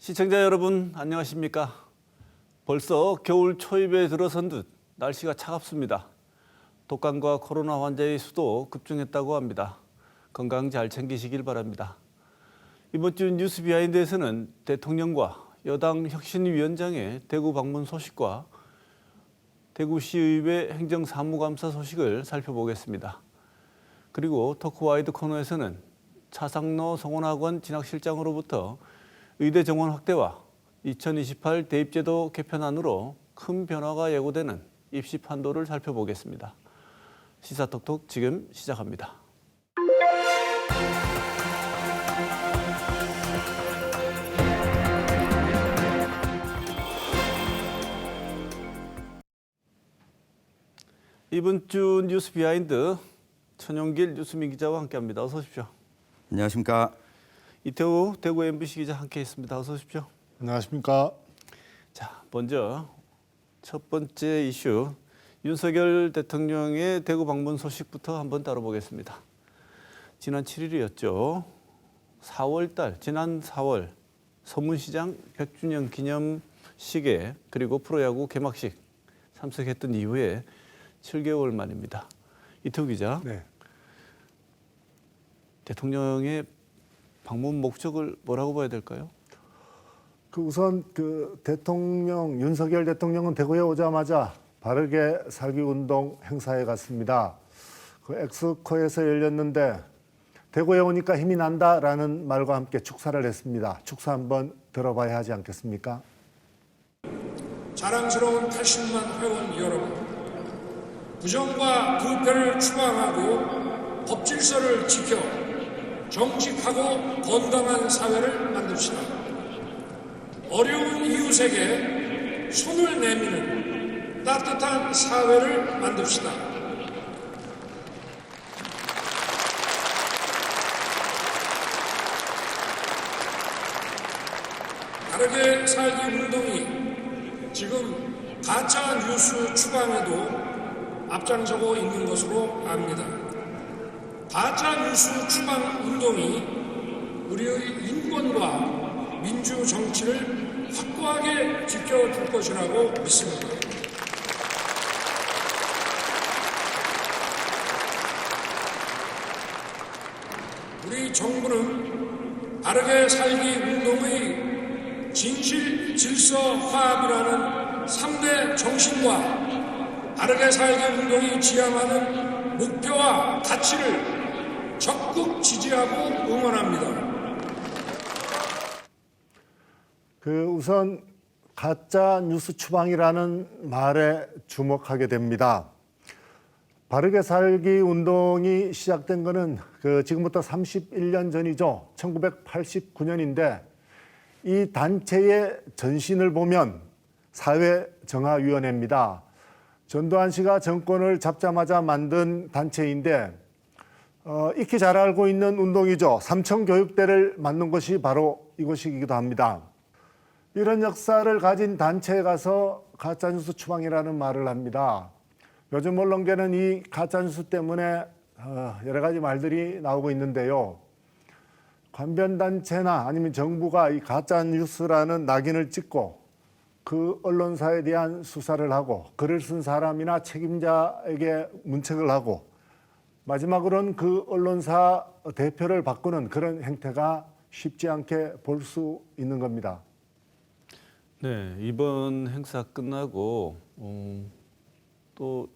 시청자 여러분 안녕하십니까? 벌써 겨울 초입에 들어선 듯 날씨가 차갑습니다. 독감과 코로나 환자의 수도 급증했다고 합니다. 건강 잘 챙기시길 바랍니다. 이번 주 뉴스 비하인드에서는 대통령과 여당 혁신위원장의 대구 방문 소식과 대구시의회 행정사무감사 소식을 살펴보겠습니다. 그리고 토크와이드 코너에서는 차상로 성원학원 진학실장으로부터 의대 정원 확대와 2028 대입제도 개편안으로 큰 변화가 예고되는 입시 판도를 살펴보겠습니다. 시사톡톡 지금 시작합니다. 이번 주 뉴스 비하인드 천용길 뉴스민 기자와 함께합니다. 어서 오십시오. 안녕하십니까. 이태우 대구 MBC 기자 함께했습니다. 어서 오십시오. 안녕하십니까. 자, 먼저 첫 번째 이슈 윤석열 대통령의 대구 방문 소식부터 한번 다뤄보겠습니다. 지난 7일이었죠. 4월 지난 4월 서문시장 100주년 기념식에 그리고 프로야구 개막식 참석했던 이후에 7개월 만입니다. 이태우 기자. 네. 대통령의 방문 목적을 뭐라고 봐야 될까요? 우선 대통령 윤석열 대통령은 대구에 오자마자 바르게 살기 운동 행사에 갔습니다. 엑스코에서 열렸는데 대구에 오니까 힘이 난다라는 말과 함께 축사를 했습니다. 축사 한번 들어봐야 하지 않겠습니까? 자랑스러운 80만 회원 여러분, 부정과 부패를 추방하고 법 질서를 지켜 정직하고 건강한 사회를 만듭시다. 어려운 이웃에게 손을 내미는 따뜻한 사회를 만듭시다. 바르게 살기 운동이 지금 가짜 뉴스 추방에도 앞장서고 있는 것으로 압니다. 가짜 뉴스 추방 운동이 우리의 인권과 민주 정치를 확고하게 지켜줄 것이라고 믿습니다. 우리 정부는 바르게 살기 운동의 진실, 질서, 화합이라는 3대 정신과 바르게 살기 운동이 지향하는 목표와 가치를 적극 지지하고 응원합니다. 우선 가짜 뉴스 추방이라는 말에 주목하게 됩니다. 바르게 살기 운동이 시작된 것은 지금부터 31년 전이죠. 1989년인데 이 단체의 전신을 보면 사회정화위원회입니다. 전두환 씨가 정권을 잡자마자 만든 단체인데 익히 잘 알고 있는 운동이죠. 삼청교육대를 만든 것이 바로 이것이기도 합니다. 이런 역사를 가진 단체에 가서 가짜뉴스 추방이라는 말을 합니다. 요즘 언론계는 이 가짜뉴스 때문에 여러 가지 말들이 나오고 있는데요. 관변단체나 아니면 정부가 이 가짜뉴스라는 낙인을 찍고 그 언론사에 대한 수사를 하고 글을 쓴 사람이나 책임자에게 문책을 하고 마지막으로는 그 언론사 대표를 바꾸는 그런 행태가 쉽지 않게 볼 수 있는 겁니다. 네, 이번 행사 끝나고 또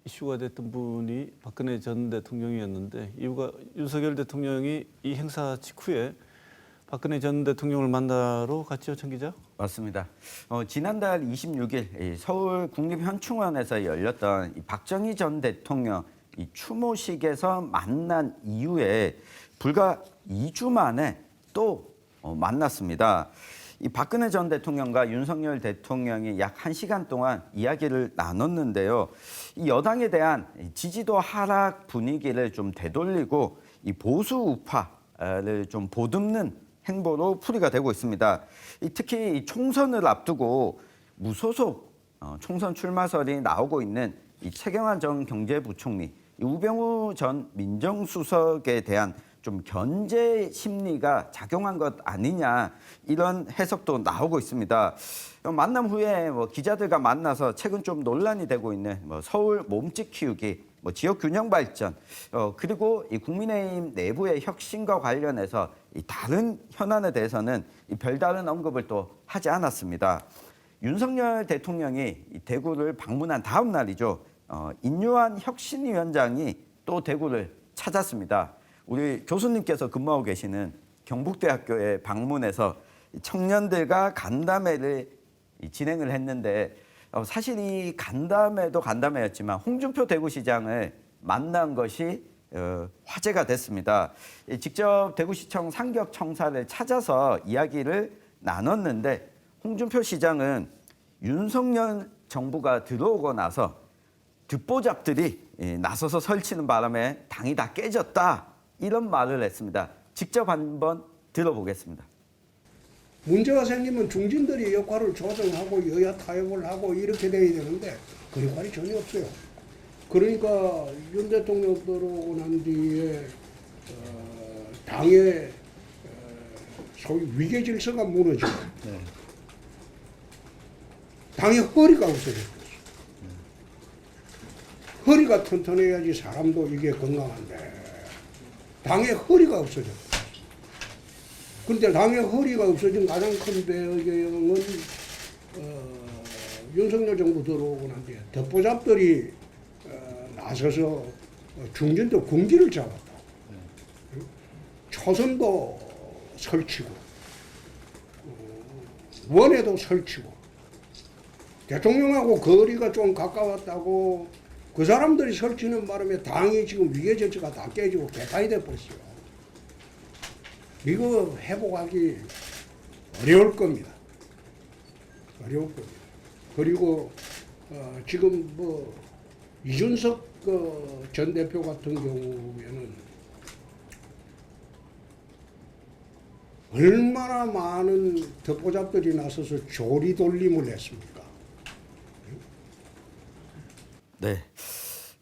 이슈가 됐던 분이 박근혜 전 대통령이었는데 이유가 윤석열 대통령이 이 행사 직후에 박근혜 전 대통령을 만나러 갔죠, 천 기자? 맞습니다. 지난달 26일 서울 국립현충원에서 열렸던 박정희 전 대통령 이 추모식에서 만난 이후에 불과 2주 만에 또 만났습니다. 이 박근혜 전 대통령과 윤석열 대통령이 약 1시간 동안 이야기를 나눴는데요. 이 여당에 대한 지지도 하락 분위기를 좀 되돌리고 이 보수 우파를 좀 보듬는 행보로 풀이가 되고 있습니다. 특히 이 총선을 앞두고 무소속 총선 출마설이 나오고 있는 이 최경환 전 경제부총리, 우병우 전 민정수석에 대한 좀 견제 심리가 작용한 것 아니냐 이런 해석도 나오고 있습니다. 만남 후에 기자들과 만나서 최근 좀 논란이 되고 있는 서울 몸집 키우기, 지역 균형 발전, 그리고 이 국민의힘 내부의 혁신과 관련해서 이 다른 현안에 대해서는 이 별다른 언급을 또 하지 않았습니다. 윤석열 대통령이 이 대구를 방문한 다음 날이죠. 인요한 혁신위원장이 또 대구를 찾았습니다. 우리 교수님께서 근무하고 계시는 경북대학교에 방문해서 청년들과 간담회를 진행을 했는데 사실 이 간담회도 간담회였지만 홍준표 대구시장을 만난 것이 화제가 됐습니다. 직접 대구시청 상격청사를 찾아서 이야기를 나눴는데 홍준표 시장은 윤석열 정부가 들어오고 나서 듣보잡들이 나서서 설치는 바람에 당이 다 깨졌다 이런 말을 했습니다. 직접 한번 들어보겠습니다. 문제가 생기면 중진들이 역할을 조정하고 여야 타협을 하고 이렇게 돼야 되는데 그 역할이 전혀 없어요. 그러니까 윤 대통령 들어오고 난 뒤에 당의 소위 위계 질서가 무너지고 당의 허리가 없어졌어요. 허리가 튼튼해야지 사람도 이게 건강한데 당의 허리가 없어졌어요. 그런데 당의 허리가 없어진 가장 큰 배경은 윤석열 정부 들어오고 난 뒤에 덮보잡들이 나서서 중진도 군기를 잡았다. 초선도 설치고 원에도 설치고 대통령하고 거리가 좀 가까웠다고 그 사람들이 설치는 바람에 당이 지금 위계 질서가 다 깨지고 개판이 돼버렸어요. 이거 회복하기 어려울 겁니다. 어려울 겁니다. 그리고 지금 이준석 전 대표 같은 경우에는 얼마나 많은 덮보잡들이 나서서 조리돌림을 했습니까? 네,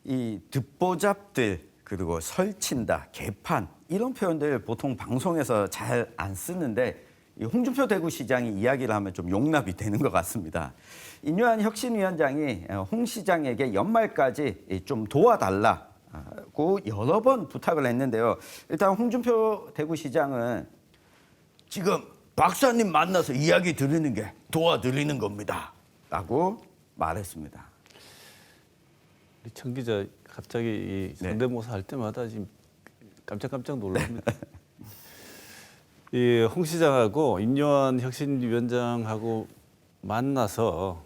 이 듣보잡들 그리고 설친다, 개판 이런 표현들 보통 방송에서 잘 안 쓰는데 이 홍준표 대구시장이 이야기를 하면 좀 용납이 되는 것 같습니다. 인요한 혁신위원장이 홍 시장에게 연말까지 좀 도와달라고 여러 번 부탁을 했는데요. 일단 홍준표 대구시장은 지금 박사님 만나서 이야기 드리는 게 도와드리는 겁니다 라고 말했습니다. 우리 청 기자 갑자기 이 성대모사 할 때마다 지금 깜짝깜짝 놀랍니다. 이 홍 시장하고 임요한 혁신위원장하고 만나서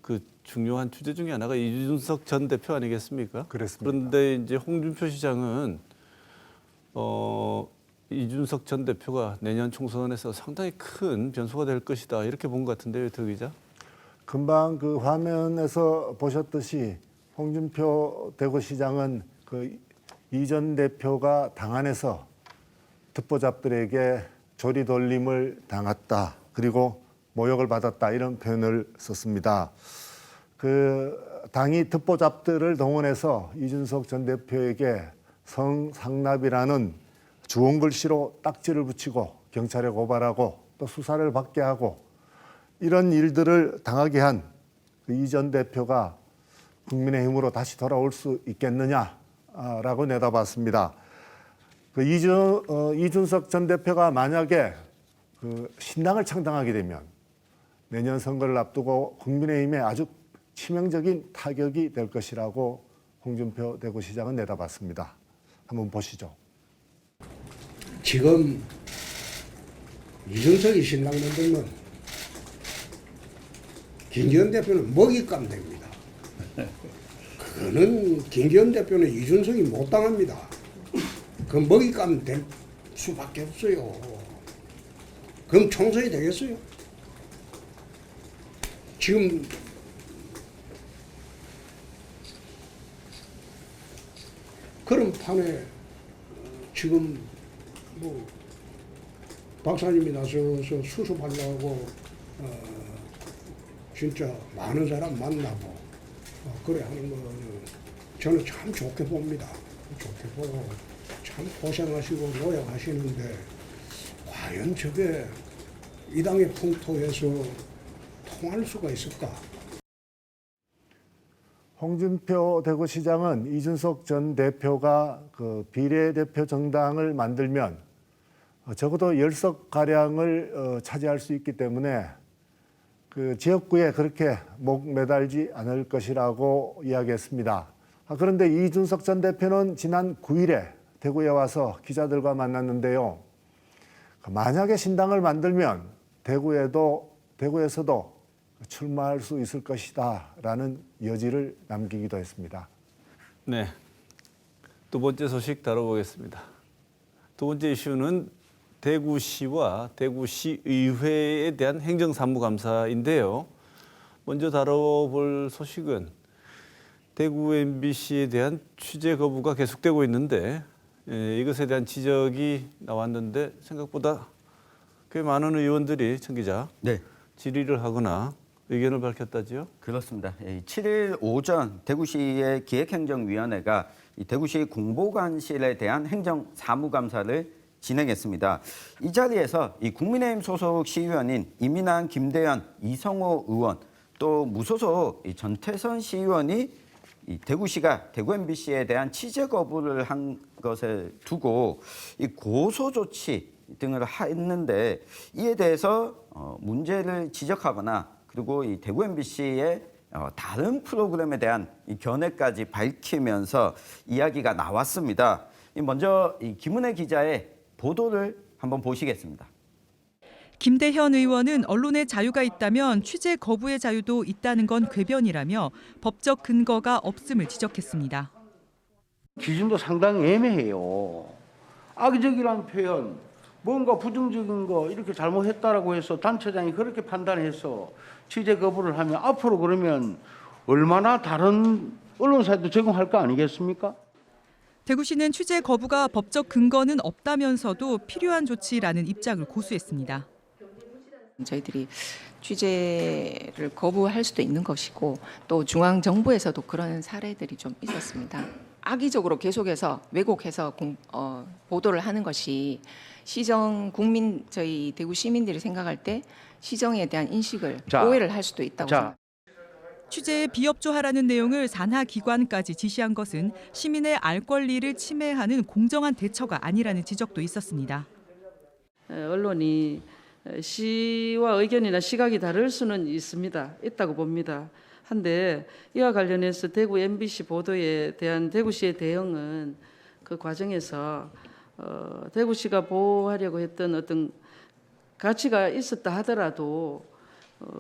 그 중요한 주제 중에 하나가 이준석 전 대표 아니겠습니까? 그렇습니다. 그런데 이제 홍준표 시장은 이준석 전 대표가 내년 총선에서 상당히 큰 변수가 될 것이다 이렇게 본 것 같은데요, 더 기자? 금방 그 화면에서 보셨듯이 홍준표 대구시장은 그 이 전 대표가 당 안에서 듣보잡들에게 조리돌림을 당했다. 그리고 모욕을 받았다. 이런 표현을 썼습니다. 그 당이 듣보잡들을 동원해서 이준석 전 대표에게 성상납이라는 주홍 글씨로 딱지를 붙이고 경찰에 고발하고 또 수사를 받게 하고 이런 일들을 당하게 한 이 전 대표가 국민의힘으로 다시 돌아올 수 있겠느냐라고 내다봤습니다. 그 이준석 전 대표가 만약에 그 신당을 창당하게 되면 내년 선거를 앞두고 국민의힘에 아주 치명적인 타격이 될 것이라고 홍준표 대구시장은 내다봤습니다. 한번 보시죠. 지금 이준석이 신당 만들면 김기현 대표는 먹잇감 됩니다. 그거는 김기현 대표는 이준석이 못 당합니다. 그 먹잇감 될 수밖에 없어요. 그럼 총선이 되겠어요? 지금 그런 판에 지금 박사님이 나서서 수습하려고 진짜 많은 사람 만나고 그래 하는 거는 저는 참 좋게 봅니다. 좋게 보고 참 고생하시고 노력하시는데 과연 저게 이 당의 풍토에서 통할 수가 있을까? 홍준표 대구시장은 이준석 전 대표가 그 비례대표 정당을 만들면 적어도 10석 가량을 차지할 수 있기 때문에 그 지역구에 그렇게 목 매달지 않을 것이라고 이야기했습니다. 그런데 이준석 전 대표는 지난 9일에 대구에 와서 기자들과 만났는데요. 만약에 신당을 만들면 대구에서도 출마할 수 있을 것이다라는 여지를 남기기도 했습니다. 네, 두 번째 소식 다뤄보겠습니다. 두 번째 이슈는 대구시와 대구시의회에 대한 행정사무감사인데요. 먼저 다뤄볼 소식은 대구 MBC에 대한 취재 거부가 계속되고 있는데 이것에 대한 지적이 나왔는데 생각보다 꽤 많은 의원들이 청 기자 네. 질의를 하거나 의견을 밝혔다지요? 그렇습니다. 7일 오전 대구시의 기획행정위원회가 이 대구시 공보관실에 대한 행정사무감사를 진행했습니다. 이 자리에서 이 국민의힘 소속 시의원인 이민환, 김대현, 이성호 의원 또 무소속 전태선 시의원이 이 대구시가 대구 MBC에 대한 취재 거부를 한 것을 두고 이 고소 조치 등을 했는데 이에 대해서 문제를 지적하거나 그리고 이 대구 MBC의 다른 프로그램에 대한 이 견해까지 밝히면서 이야기가 나왔습니다. 먼저 이 김은혜 기자의 보도를 한번 보시겠습니다. 김대현 의원은 언론의 자유가 있다면 취재 거부의 자유도 있다는 건 궤변이라며 법적 근거가 없음을 지적했습니다. 기준도 상당히 애매해요. 악의적이라는 표현, 뭔가 부정적인 거 이렇게 잘못했다라고 해서 단체장이 그렇게 판단해서 취재 거부를 하면 앞으로 그러면 얼마나 다른 언론사에도 적용할 거 아니겠습니까? 대구시는 취재 거부가 법적 근거는 없다면서도 필요한 조치라는 입장을 고수했습니다. 저희들이 취재를 거부할 수도 있는 것이고 또 중앙정부에서도 그런 사례들이 좀 있었습니다. 악의적으로 계속해서 왜곡해서 보도를 하는 것이 저희 대구 시민들이 생각할 때 시정에 대한 인식을 오해를 할 수도 있다고 생각합니다. 취재에 비협조하라는 내용을 산하기관까지 지시한 것은 시민의 알 권리를 침해하는 공정한 대처가 아니라는 지적도 있었습니다. 언론이 시와 의견이나 시각이 다를 수는 있다고 봅니다. 한데 이와 관련해서 대구 MBC 보도에 대한 대구시의 대응은 그 과정에서 대구시가 보호하려고 했던 어떤 가치가 있었다 하더라도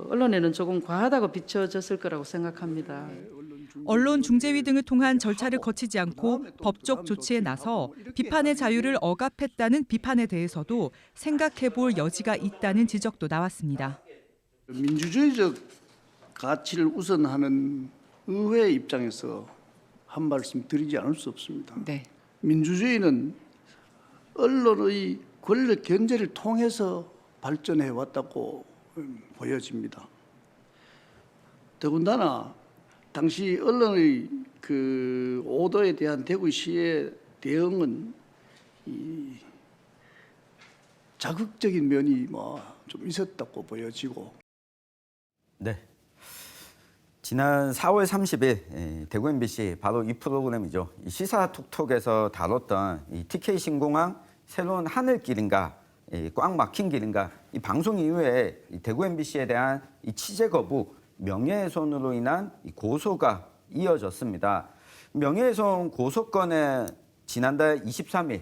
언론에는 조금 과하다고 비춰졌을 거라고 생각합니다. 언론중재위 등을 통한 절차를 거치지 않고 법적 조치에 나서 비판의 자유를 억압했다는 비판에 대해서도 생각해볼 여지가 있다는 지적도 나왔습니다. 민주주의적 가치를 우선하는 의회 입장에서 한 말씀 드리지 않을 수 없습니다. 네. 민주주의는 언론의 권력 견제를 통해서 발전해 왔다고 보여집니다. 더군다나 당시 언론의 그 오도에 대한 대구시의 대응은 자극적인 면이 좀 있었다고 보여지고. 네. 지난 4월 30일 대구 MBC 바로 이 프로그램이죠. 이 시사톡톡에서 다뤘던 이 TK 신공항 새로운 하늘길인가 꽉 막힌 길인가 이 방송 이후에 이 대구 MBC에 대한 이 취재 거부 명예훼손으로 인한 이 고소가 이어졌습니다. 명예훼손 고소건은 지난달 23일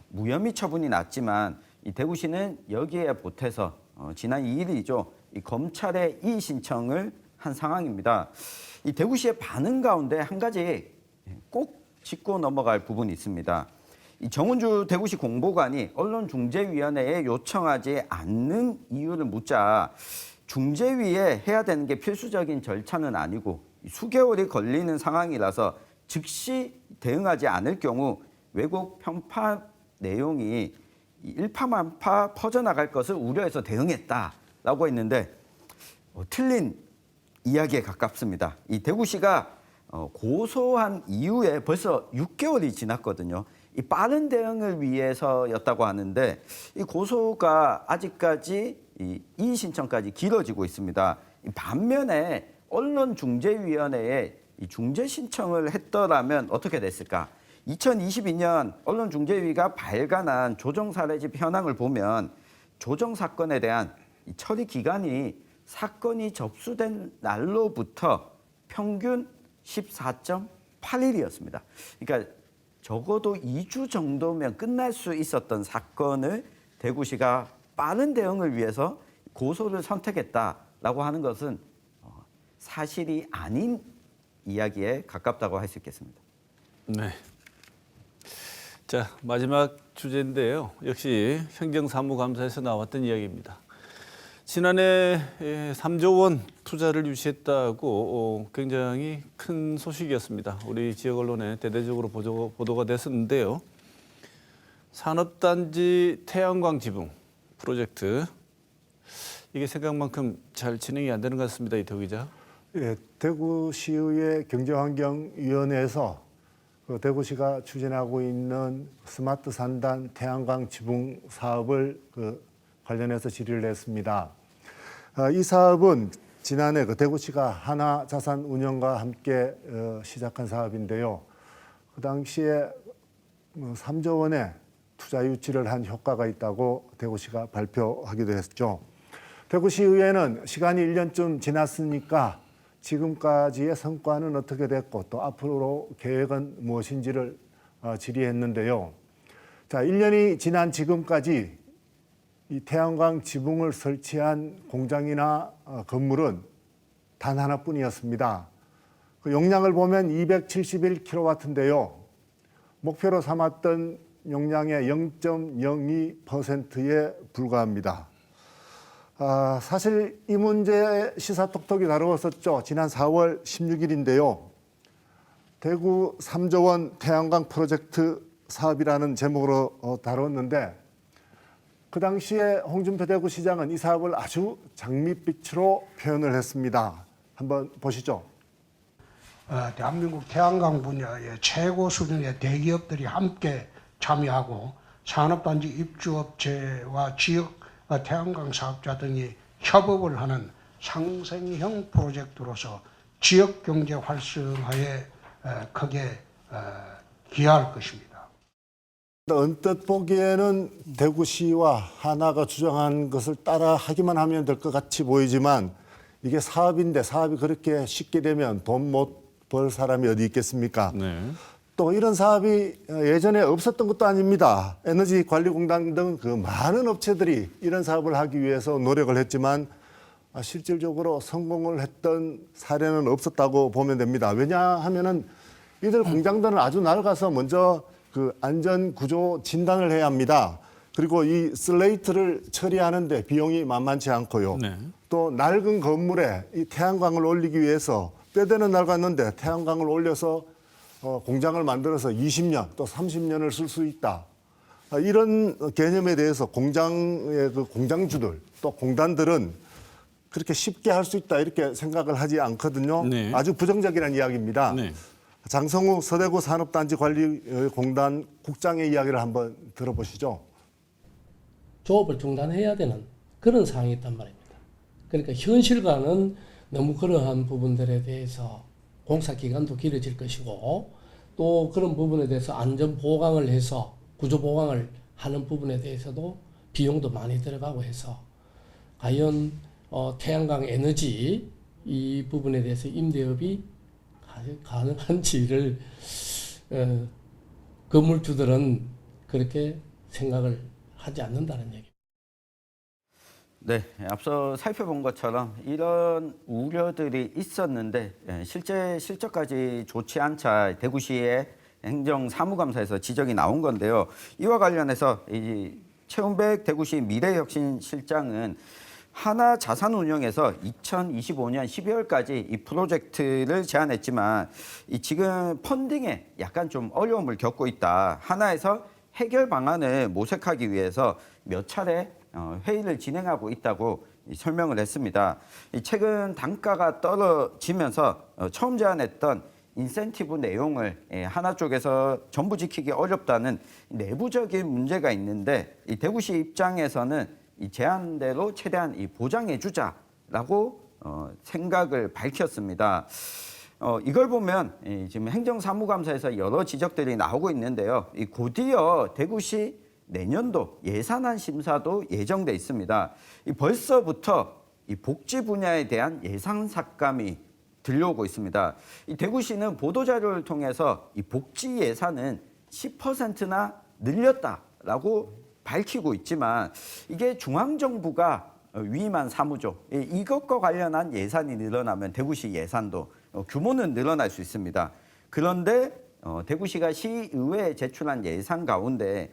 무혐의 처분이 났지만 이 대구시는 여기에 보태서 지난 2일이죠. 이 검찰에 이의 신청을 한 상황입니다. 이 대구시의 반응 가운데 한 가지 꼭 짚고 넘어갈 부분이 있습니다. 이 정은주 대구시 공보관이 언론중재위원회에 요청하지 않는 이유를 묻자 중재위에 해야 되는 게 필수적인 절차는 아니고 수개월이 걸리는 상황이라서 즉시 대응하지 않을 경우 왜곡 편파 내용이 일파만파 퍼져나갈 것을 우려해서 대응했다라고 했는데 틀린 이야기에 가깝습니다. 이 대구시가 고소한 이후에 벌써 6개월이 지났거든요. 이 빠른 대응을 위해서였다고 하는데 이 고소가 아직까지 이 이의 신청까지 길어지고 있습니다. 반면에 언론중재위원회에 이 중재 신청을 했더라면 어떻게 됐을까? 2022년 언론중재위가 발간한 조정사례집 현황을 보면 조정사건에 대한 이 처리 기간이 사건이 접수된 날로부터 평균 14.8일이었습니다. 그러니까 적어도 2주 정도면 끝날 수 있었던 사건을 대구시가 빠른 대응을 위해서 고소를 선택했다라고 하는 것은 사실이 아닌 이야기에 가깝다고 할 수 있겠습니다. 네. 자, 마지막 주제인데요. 역시 행정사무감사에서 나왔던 이야기입니다. 지난해 3조 원 투자를 유치했다고 굉장히 큰 소식이었습니다. 우리 지역 언론에 대대적으로 보도가 됐었는데요. 산업단지 태양광 지붕 프로젝트, 이게 생각만큼 잘 진행이 안 되는 것 같습니다. 이태우 기자. 예, 대구시의회 경제환경위원회에서 대구시가 추진하고 있는 스마트 산단 태양광 지붕 사업을 관련해서 질의를 했습니다. 이 사업은 지난해 대구시가 하나자산운용과 함께 시작한 사업인데요. 그 당시에 3조 원의 투자 유치를 한 효과가 있다고 대구시가 발표하기도 했죠. 대구시의회는 시간이 1년쯤 지났으니까 지금까지의 성과는 어떻게 됐고 또 앞으로 계획은 무엇인지를 질의했는데요. 자, 1년이 지난 지금까지 이 태양광 지붕을 설치한 공장이나 건물은 단 하나뿐이었습니다. 그 용량을 보면 271kW인데요. 목표로 삼았던 용량의 0.02%에 불과합니다. 사실 이 문제 시사톡톡이 다루었었죠. 지난 4월 16일인데요. 대구 3조 원 태양광 프로젝트 사업이라는 제목으로 다뤘는데 그 당시에 홍준표 대구시장은 이 사업을 아주 장밋빛으로 표현을 했습니다. 한번 보시죠. 대한민국 태양광 분야의 최고 수준의 대기업들이 함께 참여하고 산업단지 입주업체와 지역 태양광 사업자 등이 협업을 하는 상생형 프로젝트로서 지역 경제 활성화에 크게 기여할 것입니다. 언뜻 보기에는 대구시와 하나가 주장한 것을 따라 하기만 하면 될 것 같이 보이지만 이게 사업인데 사업이 그렇게 쉽게 되면 돈 못 벌 사람이 어디 있겠습니까? 네. 또 이런 사업이 예전에 없었던 것도 아닙니다. 에너지관리공단 등 그 많은 업체들이 이런 사업을 하기 위해서 노력을 했지만 실질적으로 성공을 했던 사례는 없었다고 보면 됩니다. 왜냐하면은 이들 공장들은 아주 낡아서 먼저 그 안전구조 진단을 해야 합니다. 그리고 이 슬레이트를 처리하는데 비용이 만만치 않고요. 네. 또 낡은 건물에 이 태양광을 올리기 위해서 뼈대는 낡았는데 태양광을 올려서 공장을 만들어서 20년 또 30년을 쓸 수 있다. 이런 개념에 대해서 공장의 그 공장주들 또 공단들은 그렇게 쉽게 할 수 있다 이렇게 생각을 하지 않거든요. 네. 아주 부정적이라는 이야기입니다. 네. 장성우 서대구 산업단지관리공단 국장의 이야기를 한번 들어보시죠. 조업을 중단해야 되는 그런 상황이 있단 말입니다. 그러니까 현실과는 너무 그러한 부분들에 대해서 공사 기간도 길어질 것이고 또 그런 부분에 대해서 안전 보강을 해서 구조 보강을 하는 부분에 대해서도 비용도 많이 들어가고 해서 과연 태양광 에너지 이 부분에 대해서 임대업이 가능한지를 건물주들은 그렇게 생각을 하지 않는다는 얘기. 네, 앞서 살펴본 것처럼 이런 우려들이 있었는데 실제까지 좋지 않자 대구시의 행정사무감사에서 지적이 나온 건데요. 이와 관련해서 이 최훈백 대구시 미래혁신실장은 하나자산운용에서 2025년 12월까지 이 프로젝트를 제안했지만 지금 펀딩에 약간 좀 어려움을 겪고 있다. 하나에서 해결 방안을 모색하기 위해서 몇 차례 회의를 진행하고 있다고 설명을 했습니다. 최근 단가가 떨어지면서 처음 제안했던 인센티브 내용을 하나 쪽에서 전부 지키기 어렵다는 내부적인 문제가 있는데 이 대구시 입장에서는 이 제안대로 최대한 보장해 주자라고 생각을 밝혔습니다. 이걸 보면 지금 행정사무감사에서 여러 지적들이 나오고 있는데요. 곧이어 대구시 내년도 예산안 심사도 예정돼 있습니다. 벌써부터 이 복지 분야에 대한 예산 삭감이 들려오고 있습니다. 이 대구시는 보도자료를 통해서 이 복지 예산은 10%나 늘렸다라고 밝히고 있지만 이게 중앙정부가 위임한 사무조 이것과 관련한 예산이 늘어나면 대구시 예산도 규모는 늘어날 수 있습니다. 그런데 대구시가 시의회에 제출한 예산 가운데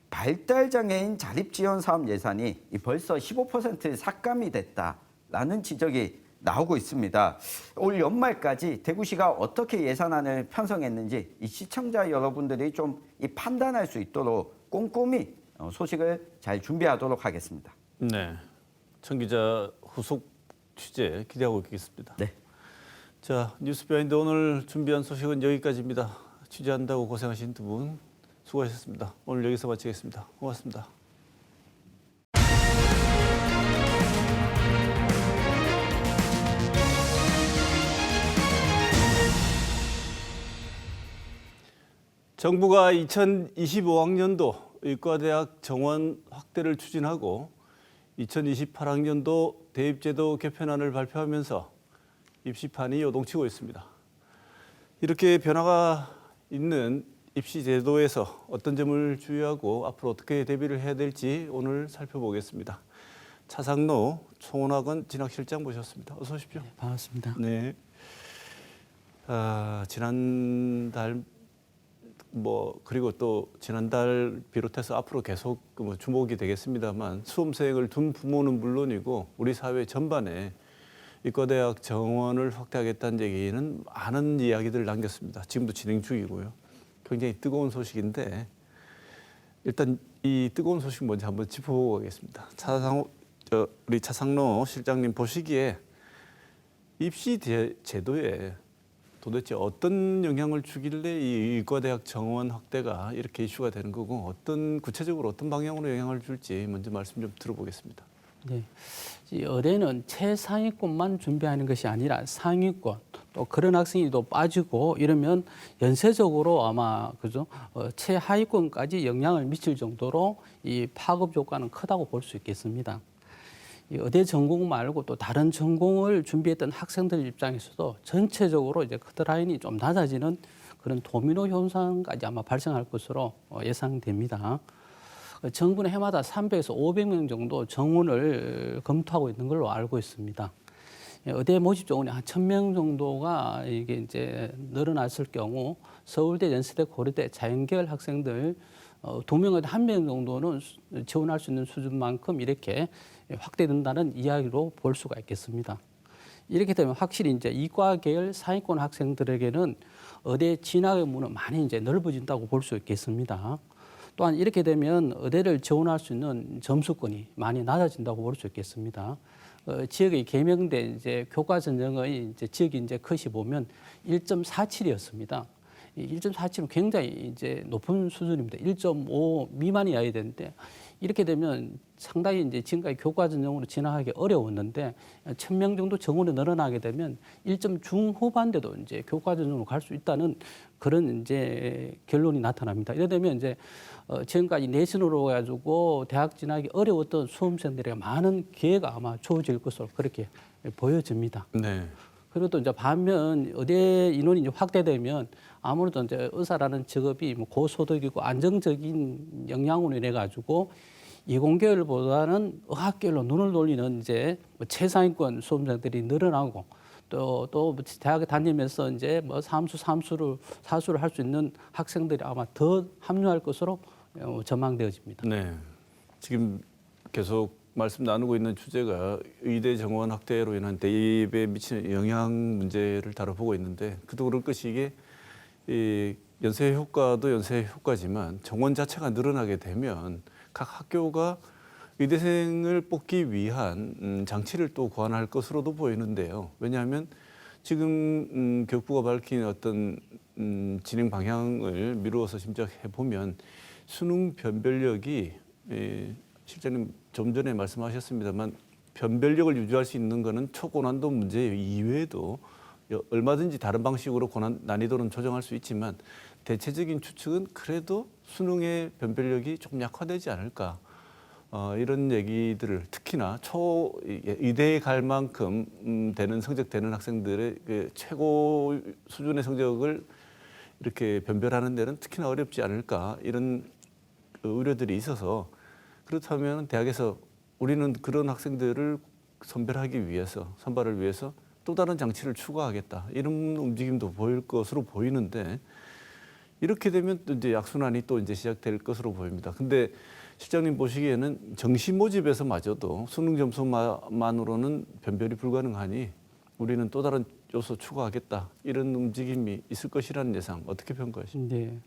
발달장애인 자립지원사업 예산이 벌써 15% 삭감이 됐다라는 지적이 나오고 있습니다. 올 연말까지 대구시가 어떻게 예산안을 편성했는지 이 시청자 여러분들이 좀 판단할 수 있도록 꼼꼼히 소식을 잘 준비하도록 하겠습니다. 네, 청 기자 후속 취재 기대하고 있겠습니다. 네. 자, 뉴스비하인드 오늘 준비한 소식은 여기까지입니다. 취재한다고 고생하신 두 분 수고하셨습니다. 오늘 여기서 마치겠습니다. 고맙습니다. 정부가 2025학년도 의과대학 정원 확대를 추진하고 2028학년도 대입제도 개편안을 발표하면서 입시판이 요동치고 있습니다. 이렇게 변화가 있는 입시 제도에서 어떤 점을 주의하고 앞으로 어떻게 대비를 해야 될지 오늘 살펴보겠습니다. 차상로 총원학원 진학실장 모셨습니다. 어서 오십시오. 네, 반갑습니다. 네. 지난달 그리고 또 지난달 비롯해서 앞으로 계속 주목이 되겠습니다만 수험생을 둔 부모는 물론이고 우리 사회 전반에 의과대학 정원을 확대하겠다는 얘기는 많은 이야기들을 남겼습니다. 지금도 진행 중이고요. 굉장히 뜨거운 소식인데 일단 이 뜨거운 소식 먼저 한번 짚어보고 가겠습니다. 우리 차상로 실장님 보시기에 입시 제도에 도대체 어떤 영향을 주길래 이 의과대학 정원 확대가 이렇게 이슈가 되는 거고 구체적으로 어떤 방향으로 영향을 줄지 먼저 말씀 좀 들어보겠습니다. 네, 이 의대는 최상위권만 준비하는 것이 아니라 상위권 또 그런 학생이 또 빠지고 이러면 연쇄적으로 아마 최하위권까지 영향을 미칠 정도로 이 파급 효과는 크다고 볼 수 있겠습니다. 이 의대 전공 말고 또 다른 전공을 준비했던 학생들 입장에서도 전체적으로 이제 커트라인이 좀 낮아지는 그런 도미노 현상까지 아마 발생할 것으로 예상됩니다. 정부는 해마다 300에서 500명 정도 정원을 검토하고 있는 걸로 알고 있습니다. 의대 모집 정원이 한 1,000명 정도가 이게 이제 늘어났을 경우 서울대, 연세대, 고려대 자연계열 학생들 2명에서 1명 정도는 지원할 수 있는 수준만큼 이렇게 확대된다는 이야기로 볼 수가 있겠습니다. 이렇게 되면 확실히 이제 이과 계열 상위권 학생들에게는 의대 진학의 문은 많이 이제 넓어진다고 볼 수 있겠습니다. 또한 이렇게 되면 의대를 지원할 수 있는 점수권이 많이 낮아진다고 볼 수 있겠습니다. 지역의 개명된 이제 교과 전형의 이제 지역이 이제 컷이 보면 1.47이었습니다. 1.47은 굉장히 이제 높은 수준입니다. 1.5 미만이어야 되는데 이렇게 되면 상당히 이제 지금까지 교과 전형으로 진학하기 어려웠는데 1,000명 정도 정원이 늘어나게 되면 1점 중후반대도 이제 교과 전형으로 갈 수 있다는 그런 이제 결론이 나타납니다. 이래 되면 이제 지금까지 내신으로 가지고 대학 진학이 어려웠던 수험생들에게 많은 기회가 아마 주어질 것으로 그렇게 보여집니다. 네. 그리고 또 이제 반면 의대 인원이 이제 확대되면 아무래도 이제 의사라는 직업이 고소득이고 안정적인 역량으로 인해 가지고 이공계열보다는 의학계열로 눈을 돌리는 이제 최상위권 수험생들이 늘어나고 또 대학에 다니면서 이제 사수를 할 수 있는 학생들이 아마 더 합류할 것으로 전망되어집니다. 네. 지금 계속 말씀 나누고 있는 주제가 의대 정원 확대로 인한 대입에 미치는 영향 문제를 다뤄보고 있는데 그도 그럴 것이 이게 이 연쇄 효과도 연쇄 효과지만 정원 자체가 늘어나게 되면 각 학교가 의대생을 뽑기 위한 장치를 또 고안할 것으로도 보이는데요. 왜냐하면 지금 교육부가 밝힌 어떤 진행 방향을 미루어서 짐작해 보면 수능 변별력이 실장님 좀 전에 말씀하셨습니다만 변별력을 유지할 수 있는 것은 초고난도 문제 이외에도 얼마든지 다른 방식으로 난이도는 조정할 수 있지만 대체적인 추측은 그래도 수능의 변별력이 조금 약화되지 않을까. 이런 얘기들을 특히나 의대에 갈 만큼 되는 성적 되는 학생들의 그 최고 수준의 성적을 이렇게 변별하는 데는 특히나 어렵지 않을까 이런 우려들이 있어서 그렇다면 대학에서 우리는 그런 학생들을 선발을 위해서 또 다른 장치를 추가하겠다 이런 움직임도 보일 것으로 보이는데 이렇게 되면 또 이제 약순환이 또 이제 시작될 것으로 보입니다. 근데 실장님 보시기에는 정시 모집에서마저도 수능 점수만으로는 변별이 불가능하니 우리는 또 다른 요소 추가하겠다 이런 움직임이 있을 것이라는 예상 어떻게 평가하십니까? 네.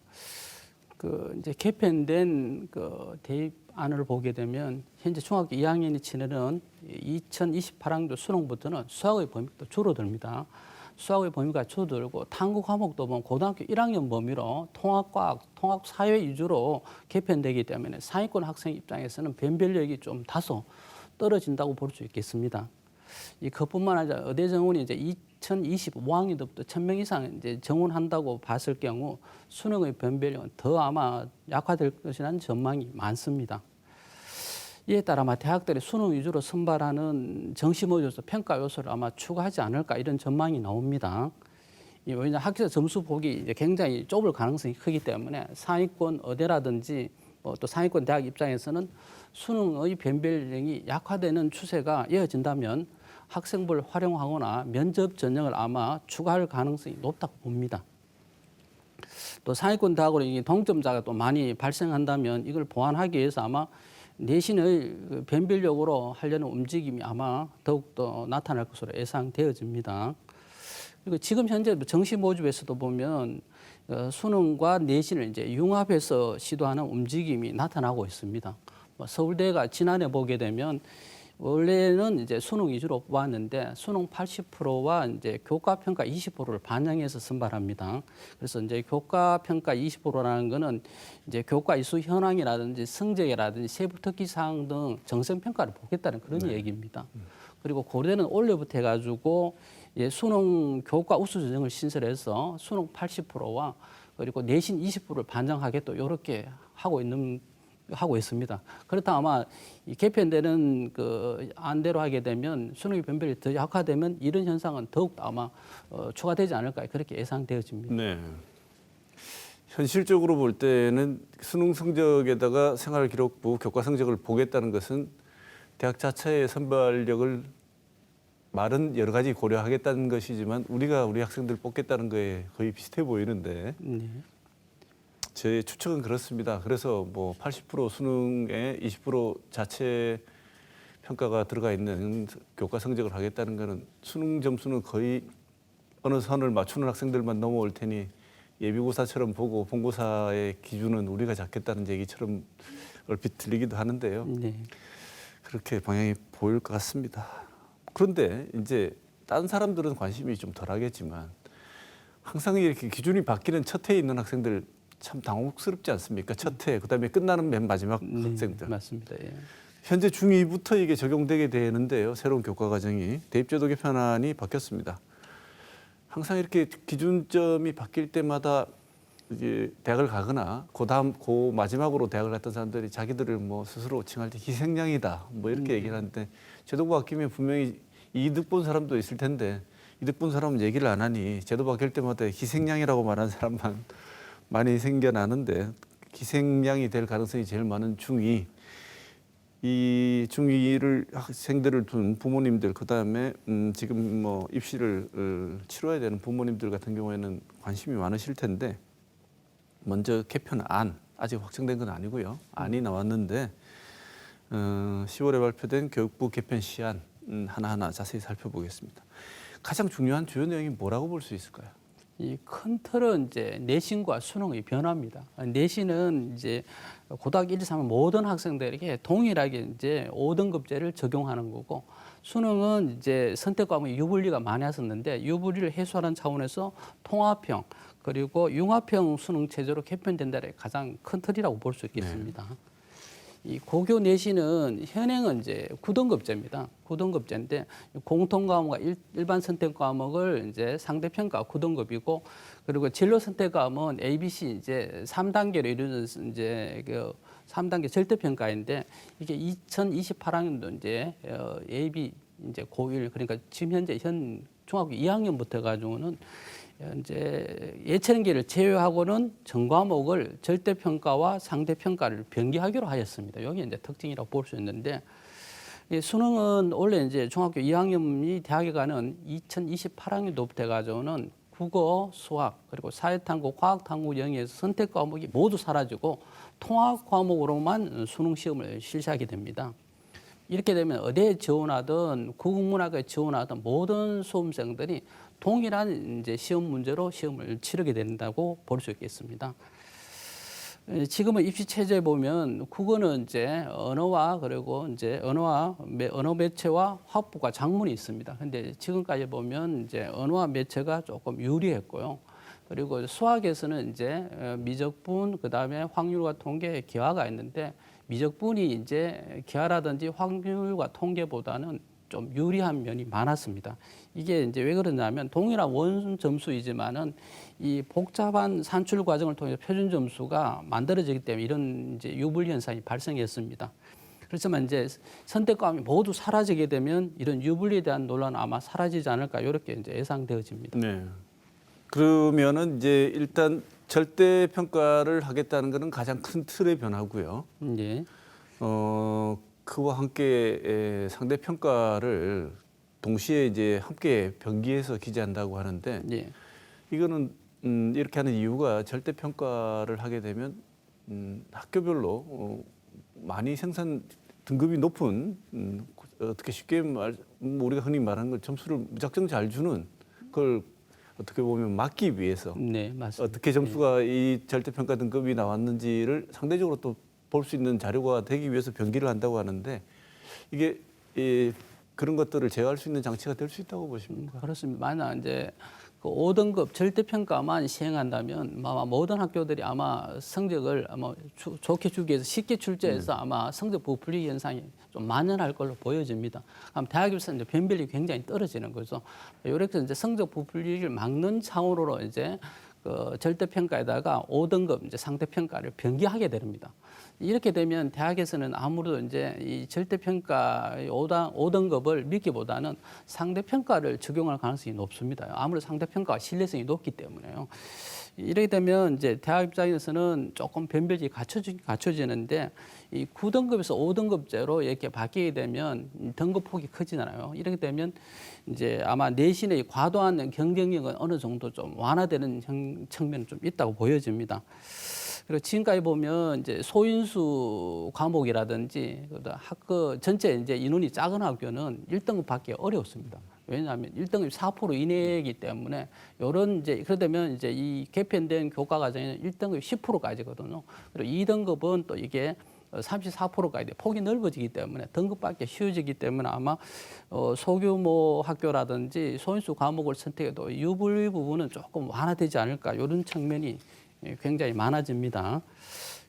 그 이제 개편된 그 대입안을 보게 되면 현재 중학교 2학년이 치르는 2028학년도 수능부터는 수학의 범위가 줄어듭니다. 수학의 범위가 줄어들고 탐구 과목도 보면 고등학교 1학년 범위로 통합과학, 통합사회 위주로 개편되기 때문에 상위권 학생 입장에서는 변별력이 좀 다소 떨어진다고 볼 수 있겠습니다. 그뿐만 아니라 의대 정원이 이제 2025학년도부터 1,000명 이상 이제 정원한다고 봤을 경우 수능의 변별력은 더 아마 약화될 것이라는 전망이 많습니다. 이에 따라 아마 대학들이 수능 위주로 선발하는 정시 모의고사 평가 요소를 아마 추가하지 않을까 이런 전망이 나옵니다. 왜냐하면 학교 점수 보기 이제 굉장히 좁을 가능성이 크기 때문에 상위권 의대라든지 또 상위권 대학 입장에서는 수능의 변별력이 약화되는 추세가 이어진다면 학생부를 활용하거나 면접 전형을 아마 추가할 가능성이 높다고 봅니다. 또 상위권 대학으로 동점자가 또 많이 발생한다면 이걸 보완하기 위해서 아마 내신의 변별력으로 하려는 움직임이 아마 더욱더 나타날 것으로 예상되어집니다. 그리고 지금 현재 정시 모집에서도 보면 수능과 내신을 이제 융합해서 시도하는 움직임이 나타나고 있습니다. 서울대가 지난해 보게 되면 원래는 이제 수능 위주로 뽑았는데 수능 80%와 이제 교과 평가 20%를 반영해서 선발합니다. 그래서 이제 교과 평가 20%라는 거는 이제 교과 이수 현황이라든지 성적이라든지 세부 특기 사항 등 정성 평가를 보겠다는 그런 얘기입니다. 그리고 고려대는 올해부터 해가지고 수능 교과 우수 전형을 신설해서 수능 80%와 그리고 내신 20%를 반영하겠다 이렇게 하고 있습니다. 그렇다 아마 개편되는 그 안대로 하게 되면 수능의 변별이 더 약화되면 이런 현상은 더욱 아마 추가되지 않을까 그렇게 예상되어집니다. 네. 현실적으로 볼 때는 수능 성적에다가 생활기록부 교과 성적을 보겠다는 것은 대학 자체의 선발력을 말은 여러 가지 고려하겠다는 것이지만 우리가 우리 학생들 뽑겠다는 거에 거의 비슷해 보이는데 제 추측은 그렇습니다. 그래서 뭐 80% 수능에 20% 자체 평가가 들어가 있는 교과 성적을 하겠다는 것은 수능 점수는 거의 어느 선을 맞추는 학생들만 넘어올 테니 예비고사처럼 보고 본고사의 기준은 우리가 잡겠다는 얘기처럼 얼핏 들리기도 하는데요. 네. 그렇게 방향이 보일 것 같습니다. 그런데 이제 다른 사람들은 관심이 좀 덜하겠지만 항상 이렇게 기준이 바뀌는 첫 해에 있는 학생들 참 당혹스럽지 않습니까? 첫 해, 그다음에 끝나는 맨 마지막 학생들. 맞습니다. 예. 현재 중2부터 이게 적용되게 되는데요. 새로운 교과 과정이 대입제도 개편안이 바뀌었습니다. 항상 이렇게 기준점이 바뀔 때마다 이제 대학을 가거나 그 마지막으로 대학을 갔던 사람들이 자기들을 뭐 스스로 칭할 때 희생양이다 뭐 이렇게 얘기를 하는데 제도 바뀌면 분명히 이득 본 사람도 있을 텐데 이득 본 사람은 얘기를 안 하니 제도 바뀔 때마다 희생양이라고 말하는 사람만 많이 생겨나는데 희생양이 될 가능성이 제일 많은 중2. 이 중2를 학생들을 둔 부모님들 그다음에 지금 뭐 입시를 치러야 되는 부모님들 같은 경우에는 관심이 많으실 텐데 먼저 개편안 아직 확정된 건 아니고요. 안이 나왔는데 10월에 발표된 교육부 개편 시안 하나하나 자세히 살펴보겠습니다. 가장 중요한 주요 내용이 뭐라고 볼 수 있을까요? 이 큰 틀은 이제 내신과 수능의 변화입니다. 내신은 이제 고등학교 1, 2, 3 모든 학생들에게 동일하게 이제 5등급제를 적용하는 거고, 수능은 이제 선택 과목이 유불리가 많았었는데 유불리를 해소하는 차원에서 통합형 그리고 융합형 수능 체제로 개편된다는 게 가장 큰 틀이라고 볼 수 있겠습니다. 네. 이 고교 내신은 현행은 이제 9등급제입니다. 9등급제인데 공통 과목과 일반 선택 과목을 이제 상대 평가 9등급이고, 그리고 진로 선택 과목은 ABC 이제 3단계로 이루어진 이제 그 3단계 절대 평가인데, 이게 2028학년도 이제 AB 이제 고1, 그러니까 지금 현재 중학교 2학년부터 가지고는 이제 예체능계를 제외하고는 전 과목을 절대 평가와 상대 평가를 병기하기로 하였습니다. 여기 이제 특징이라고 볼 수 있는데, 이 수능은 원래 이제 중학교 2학년이 대학에 가는 2028학년도부터 해가지고는 국어, 수학, 그리고 사회탐구, 과학탐구 영역에서 선택 과목이 모두 사라지고 통합 과목으로만 수능 시험을 실시하게 됩니다. 이렇게 되면 어디에 지원하든 국문학에 지원하든 모든 수험생들이 동일한 이제 시험 문제로 시험을 치르게 된다고 볼 수 있겠습니다. 지금은 입시 체제에 보면 국어는 이제 언어와 그리고 이제 언어 매체와 화법과 작문이 있습니다. 근데 지금까지 보면 이제 언어와 매체가 조금 유리했고요. 그리고 수학에서는 이제 미적분, 그다음에 확률과 통계, 기하가 있는데, 미적분이 이제 기하라든지 확률과 통계보다는 좀 유리한 면이 많았습니다. 이게 이제 왜 그러냐면 동일한 원 점수이지만은 이 복잡한 산출 과정을 통해서 표준 점수가 만들어지기 때문에 이런 이제 유불리 현상이 발생했습니다. 그렇지만 이제 선택 과목이 모두 사라지게 되면 이런 유불리에 대한 논란은 아마 사라지지 않을까, 이렇게 이제 예상되어집니다. 네. 그러면은 이제 일단 절대 평가를 하겠다는 것은 가장 큰 틀의 변화고요. 네. 그와 함께 상대 평가를 동시에 이제 함께 병기해서 기재한다고 하는데, 네. 이거는 이렇게 하는 이유가 절대 평가를 하게 되면 학교별로 많이 생산 등급이 높은 어떻게 쉽게 우리가 흔히 말하는 걸 점수를 무작정 잘 주는 걸 어떻게 보면 막기 위해서, 네, 맞습니다. 어떻게 점수가 이 절대 평가 등급이 나왔는지를 상대적으로 또 볼 수 있는 자료가 되기 위해서 병기를 한다고 하는데, 이게 그런 것들을 제어할 수 있는 장치가 될 수 있다고 보십니까? 그렇습니다. 만약 이제 그 5등급 절대 평가만 시행한다면 아마 모든 학교들이 아마 성적을 아마 좋게 주기 위해서 쉽게 출제해서 아마 성적 부풀리 현상이 좀 만연할 걸로 보여집니다. 그럼 대학에서 이제 변별력이 굉장히 떨어지는 거죠. 이렇게 이제 성적 부풀리를 막는 차원으로 이제 그 절대 평가에다가 5등급 이제 상대 평가를 병기하게 됩니다. 이렇게 되면 대학에서는 아무래도 이제 이 절대 평가 5등급을 믿기보다는 상대 평가를 적용할 가능성이 높습니다. 아무래도 상대 평가가 신뢰성이 높기 때문에요. 이렇게 되면 이제 대학 입장에서는 조금 변별이 갖춰지는데, 이 9등급에서 5등급제로 이렇게 바뀌게 되면 등급폭이 커지잖아요. 이렇게 되면 이제 아마 내신의 과도한 경쟁력은 어느 정도 좀 완화되는 측면은 좀 있다고 보여집니다. 그리고 지금까지 보면 이제 소인수 과목이라든지 학교 전체 이제 인원이 작은 학교는 1등급 받기 어렵습니다. 왜냐하면 1등급이 4% 이내이기 때문에 이런 이제 그러면 이제 이 개편된 교과 과정에는 1등급이 10%까지거든요. 그리고 2등급은 또 이게 34%까지 폭이 넓어지기 때문에 등급받기 쉬워지기 때문에 아마 소규모 학교라든지 소인수 과목을 선택해도 유불리 부분은 조금 완화되지 않을까, 이런 측면이 굉장히 많아집니다.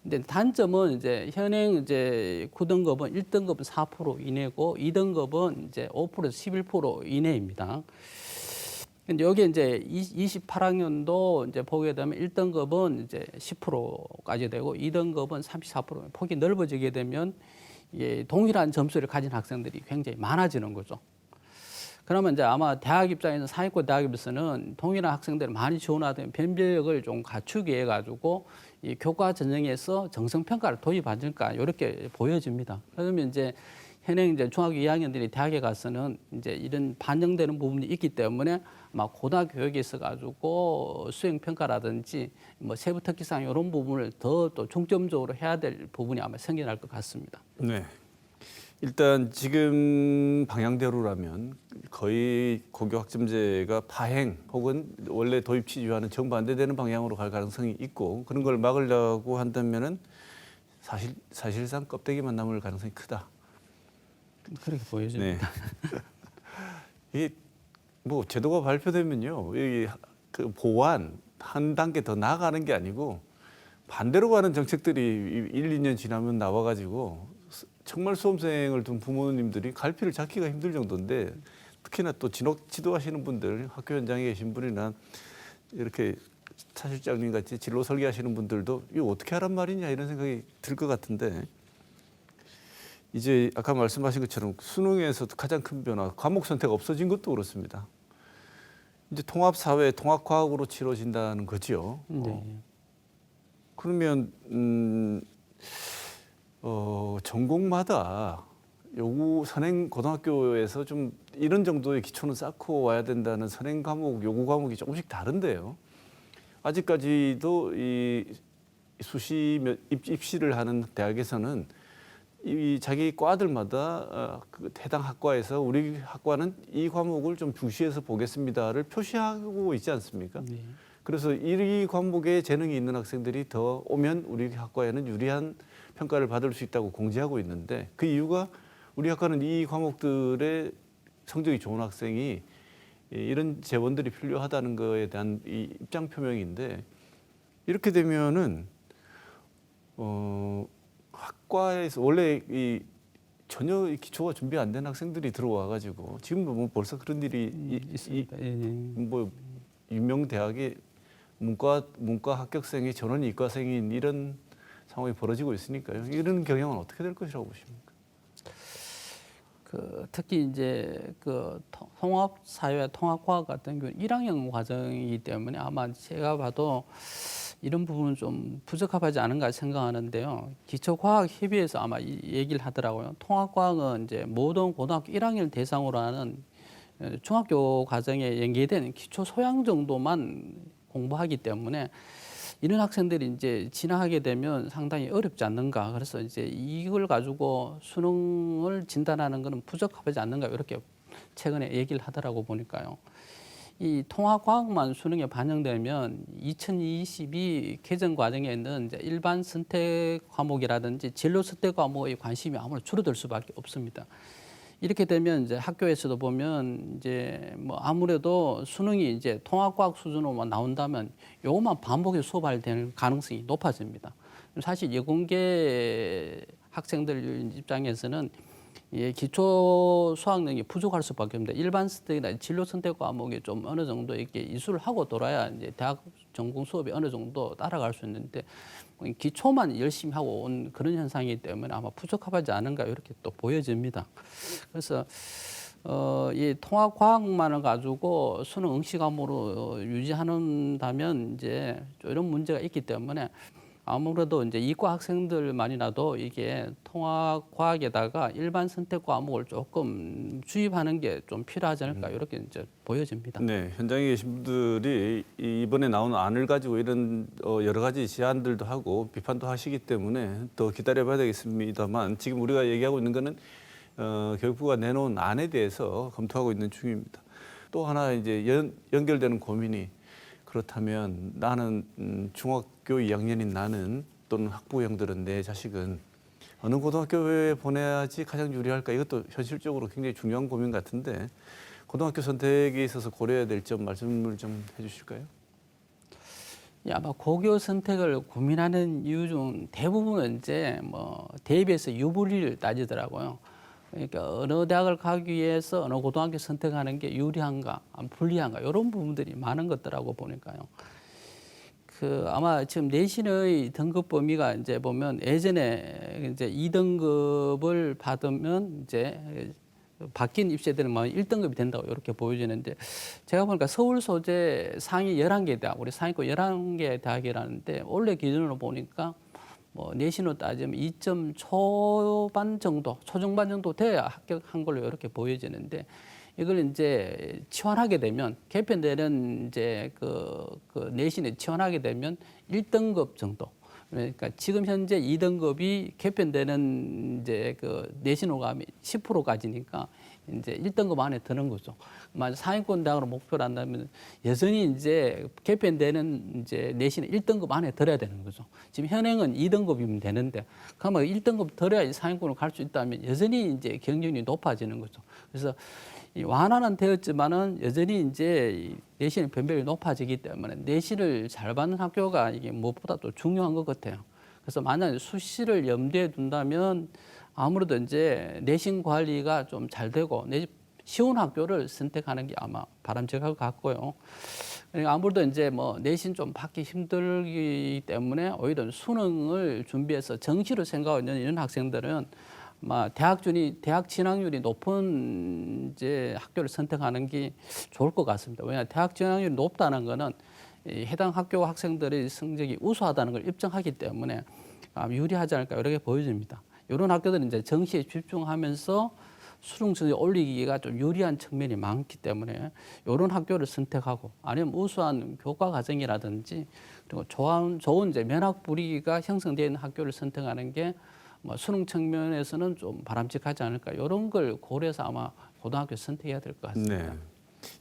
근데 단점은 이제 현행 이제 9등급은 1등급은 4% 이내고 2등급은 이제 5%에서 11% 이내입니다. 근데 여기 이제 28학년도 이제 보게 되면 1등급은 이제 10%까지 되고 2등급은 34%. 폭이 넓어지게 되면 이게 동일한 점수를 가진 학생들이 굉장히 많아지는 거죠. 그러면 이제 아마 대학 입장에서 상위권 대학에서는 동일한 학생들을 많이 지원하던 변별력을 좀 갖추기 위해 가지고 이 교과 전형에서 정성평가를 도입하실까, 이렇게 보여집니다. 그러면 이제 현행 이제 중학교 2학년들이 대학에 가서는 이제 이런 반영되는 부분이 있기 때문에 아마 고등학교 교육에 있어 가지고 수행 평가라든지 뭐 세부 특기상 이런 부분을 더 또 중점적으로 해야 될 부분이 아마 생겨날 것 같습니다. 네. 일단 지금 방향대로라면 거의 고교 학점제가 파행 혹은 원래 도입 취지와는 정반대되는 방향으로 갈 가능성이 있고 그런 걸 막으려고 한다면은 사실상 껍데기만 남을 가능성이 크다. 그렇게 보여집니다. 네. 이게 뭐 제도가 발표되면요, 이 그 보완 한 단계 더 나아가는 게 아니고 반대로 가는 정책들이 1, 2년 지나면 나와가지고 정말 수험생을 둔 부모님들이 갈피를 잡기가 힘들 정도인데 특히나 또 지도하시는 분들, 학교 현장에 계신 분이나 이렇게 차 실장님 같이 진로 설계하시는 분들도 이거 어떻게 하란 말이냐 이런 생각이 들 것 같은데 이제 아까 말씀하신 것처럼 수능에서도 가장 큰 변화, 과목 선택 없어진 것도 그렇습니다. 이제 통합사회, 통합과학으로 치러진다는 거죠. 네. 그러면 전공마다 선행 고등학교에서 좀 이런 정도의 기초는 쌓고 와야 된다는 선행 과목, 요구 과목이 조금씩 다른데요. 아직까지도 이 입시를 하는 대학에서는 이 자기 과들마다 그 해당 학과에서 우리 학과는 이 과목을 좀 중시해서 보겠습니다를 표시하고 있지 않습니까? 네. 그래서 이 과목에 재능이 있는 학생들이 더 오면 우리 학과에는 유리한 평가를 받을 수 있다고 공지하고 있는데 그 이유가 우리 학과는 이 과목들의 성적이 좋은 학생이 이런 재원들이 필요하다는 거에 대한 이 입장 표명인데 이렇게 되면은 학과에서 원래 이 전혀 전혀 기초가 준비 안 된 학생들이 들어와 가지고 지금도 뭐 벌써 그런 일이 있습니다. 뭐 유명 대학의 문과 합격생이 전원 이과생인 이런 상황이 벌어지고 있으니까요. 이런 경향은 어떻게 될 것이라고 보십니까? 특히 이제 통합사회, 통합과학 같은 경우 1학년 과정이기 때문에 아마 제가 봐도 이런 부분은 좀 부적합하지 않은가 생각하는데요. 기초과학협의회에서 아마 이 얘기를 하더라고요. 통합과학은 이제 모든 고등학교 1학년 대상으로 하는 중학교 과정에 연계된 기초 소양 정도만 공부하기 때문에 이런 학생들이 이제 진학하게 되면 상당히 어렵지 않는가. 그래서 이제 이걸 가지고 수능을 진단하는 것은 부적합하지 않는가 이렇게 최근에 얘기를 하더라고 보니까요. 이 통합과학만 수능에 반영되면 2022 개정 과정에 있는 이제 일반 선택 과목이라든지 진로 선택 과목의 관심이 아무래도 줄어들 수밖에 없습니다. 이렇게 되면 이제 학교에서도 보면 이제 뭐 아무래도 수능이 이제 통합과학 수준으로만 나온다면 요것만 반복해서 수업할 될 가능성이 높아집니다. 사실 여공계 학생들 입장에서는 기초 수학능력이 부족할 수밖에 없는데 일반 선택이나 진로 선택 과목이 좀 어느 정도 이렇게 이수를 하고 돌아야 이제 대학 전공 수업이 어느 정도 따라갈 수 있는데 기초만 열심히 하고 온 그런 현상이기 때문에 아마 부적합하지 않은가 이렇게 또 보여집니다. 그래서 이 통합과학만을 가지고 수능 응시 과목으로 유지한다면 이제 이런 문제가 있기 때문에 아무래도 이제 이과 학생들만이라도 이게 통합과학에다가 일반 선택 과목을 조금 주입하는 게 좀 필요하지 않을까 이렇게 이제 보여집니다. 네, 현장에 계신 분들이 이번에 나온 안을 가지고 이런 여러 가지 제안들도 하고 비판도 하시기 때문에 더 기다려봐야 되겠습니다만 지금 우리가 얘기하고 있는 거는 교육부가 내놓은 안에 대해서 검토하고 있는 중입니다. 또 하나 이제 연결되는 고민이 그렇다면 나는 중학교 2학년인 나는 또는 학부형들은 내 자식은 어느 고등학교에 보내야지 가장 유리할까 이것도 현실적으로 굉장히 중요한 고민 같은데 고등학교 선택에 있어서 고려해야 될 점 말씀을 좀 해주실까요? 아마 고교 선택을 고민하는 이유 중 대부분은 이제 뭐 대입에서 유불리를 따지더라고요. 그러니까 어느 대학을 가기 위해서 어느 고등학교 선택하는 게 유리한가, 불리한가 이런 부분들이 많은 것들하고 보니까요. 아마 지금 내신의 등급 범위가 이제 보면 예전에 이제 2등급을 받으면 이제 바뀐 입시들은 1등급이 된다고 이렇게 보여지는데 제가 보니까 서울 소재 상위 11개 대학, 우리 상위권 11개 대학이라는데 원래 기준으로 보니까 뭐 내신으로 따지면 2점 초반 정도, 초중반 정도 돼야 합격한 걸로 이렇게 보여지는데 이걸 이제 치환하게 되면 개편되는 이제 그 내신에 치환하게 되면 1등급 정도. 그러니까 지금 현재 2등급이 개편되는 이제 그 내신 호감이 10%까지니까 이제 1등급 안에 드는 거죠. 만약 상위권 대학으로 목표를 한다면 여전히 이제 개편되는 이제 내신은 1등급 안에 들어야 되는 거죠. 지금 현행은 2등급이면 되는데 그러면 1등급 들어야 상위권으로 갈 수 있다면 여전히 이제 경쟁력이 높아지는 거죠. 그래서 이 완화는 되었지만은 여전히 이제 내신의 변별이 높아지기 때문에 내신을 잘 받는 학교가 이게 무엇보다 또 중요한 것 같아요. 그래서 만약 수시를 염두에 둔다면 아무래도 이제 내신 관리가 좀 잘 되고 쉬운 학교를 선택하는 게 아마 바람직할 것 같고요. 그러니까 아무래도 이제 뭐 내신 좀 받기 힘들기 때문에 오히려 수능을 준비해서 정시로 생각하고 있는 이런 학생들은 대학 진학률이 높은 이제 학교를 선택하는 게 좋을 것 같습니다. 왜냐하면 대학 진학률이 높다는 거는 해당 학교 학생들의 성적이 우수하다는 걸 입증하기 때문에 유리하지 않을까 이렇게 보여집니다. 이런 학교들은 이제 정시에 집중하면서 수능 성적 올리기가 좀 유리한 측면이 많기 때문에 이런 학교를 선택하고 아니면 우수한 교과 과정이라든지 그리고 좋은 이제 면학 분위기가 형성되어 있는 학교를 선택하는 게 수능 측면에서는 좀 바람직하지 않을까 이런 걸 고려해서 아마 고등학교 선택해야 될 것 같습니다. 네.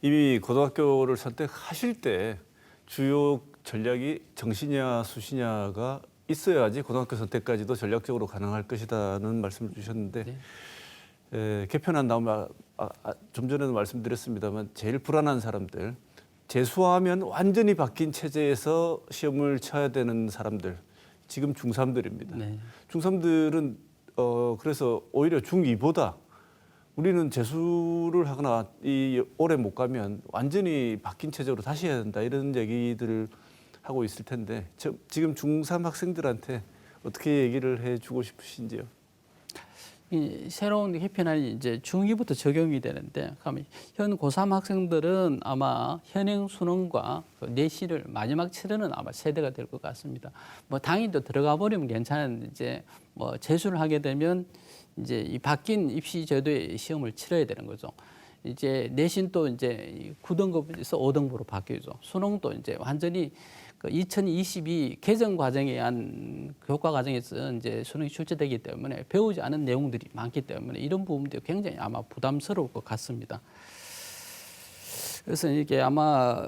이미 고등학교를 선택하실 때 주요 전략이 정시냐 수시냐가 있어야지 고등학교 선택까지도 전략적으로 가능할 것이라는 말씀을 주셨는데 네. 개편안 나오면 좀 전에도 말씀드렸습니다만 제일 불안한 사람들, 재수하면 완전히 바뀐 체제에서 시험을 쳐야 되는 사람들, 지금 중3들입니다. 네. 중3들은 그래서 오히려 중2보다 우리는 재수를 하거나 올해 못 가면 완전히 바뀐 체제로 다시 해야 된다 이런 얘기들을 하고 있을 텐데 지금 중3 학생들한테 어떻게 얘기를 해주고 싶으신지요? 이 새로운 개편안이 이제 중2부터 적용이 되는데 그러면 현 고3 학생들은 아마 현행 수능과 내신을 마지막 치르는 아마 세대가 될 것 같습니다. 당일도 들어가 버리면 괜찮은데 이제 재수를 하게 되면 이제 이 바뀐 입시 제도의 시험을 치러야 되는 거죠. 이제 내신도 이제 9등급에서 5등급으로 바뀌죠. 수능도 이제 완전히 2022 개정 과정에 의한 교과 과정에서 이제 수능이 출제되기 때문에 배우지 않은 내용들이 많기 때문에 이런 부분들이 굉장히 아마 부담스러울 것 같습니다. 그래서 이게 아마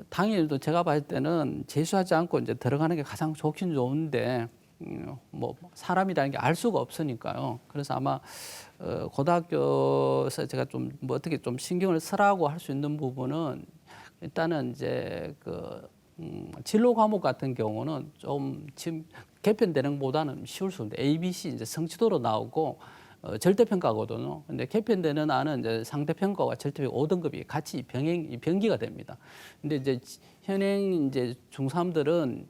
당일도 제가 봤을 때는 재수하지 않고 이제 들어가는 게 가장 좋긴 좋은데 사람이라는 게 알 수가 없으니까요. 그래서 아마 고등학교에서 제가 좀 어떻게 좀 신경을 쓰라고 할 수 있는 부분은 일단은 이제 진로 과목 같은 경우는 좀 지금 개편되는 것보다는 쉬울 수 있는데 ABC 이제 성취도로 나오고 절대평가거든요. 근데 개편되는 안은 이제 상대평가와 절대평가 5등급이 같이 병기가 됩니다. 근데 이제 현행 이제 중3들은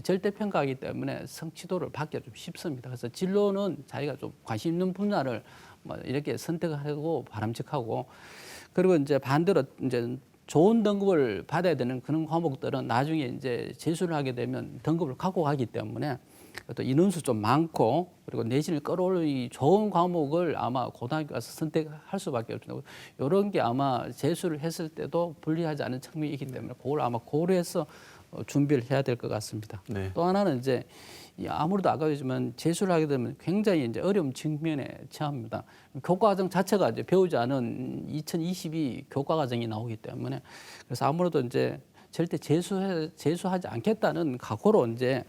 절대평가이기 때문에 성취도를 받기가 좀 쉽습니다. 그래서 진로는 자기가 좀 관심 있는 분야를 이렇게 선택하고 바람직하고 그리고 이제 반대로 이제 좋은 등급을 받아야 되는 그런 과목들은 나중에 이제 재수를 하게 되면 등급을 갖고 가기 때문에 또 인원수 좀 많고 그리고 내신을 끌어올리기 좋은 과목을 아마 고등학교 가서 선택할 수밖에 없습니다. 이런 게 아마 재수를 했을 때도 불리하지 않은 측면이 있기 때문에 그걸 아마 고려해서 준비를 해야 될 것 같습니다. 네. 또 하나는 이제 아무래도 아까 얘기했지만 재수를 하게 되면 굉장히 이제 어려운 측면에 처합니다. 교과과정 자체가 이제 배우지 않은 2022 교과과정이 나오기 때문에 그래서 아무래도 이제 절대 재수하지 않겠다는 각오로 이제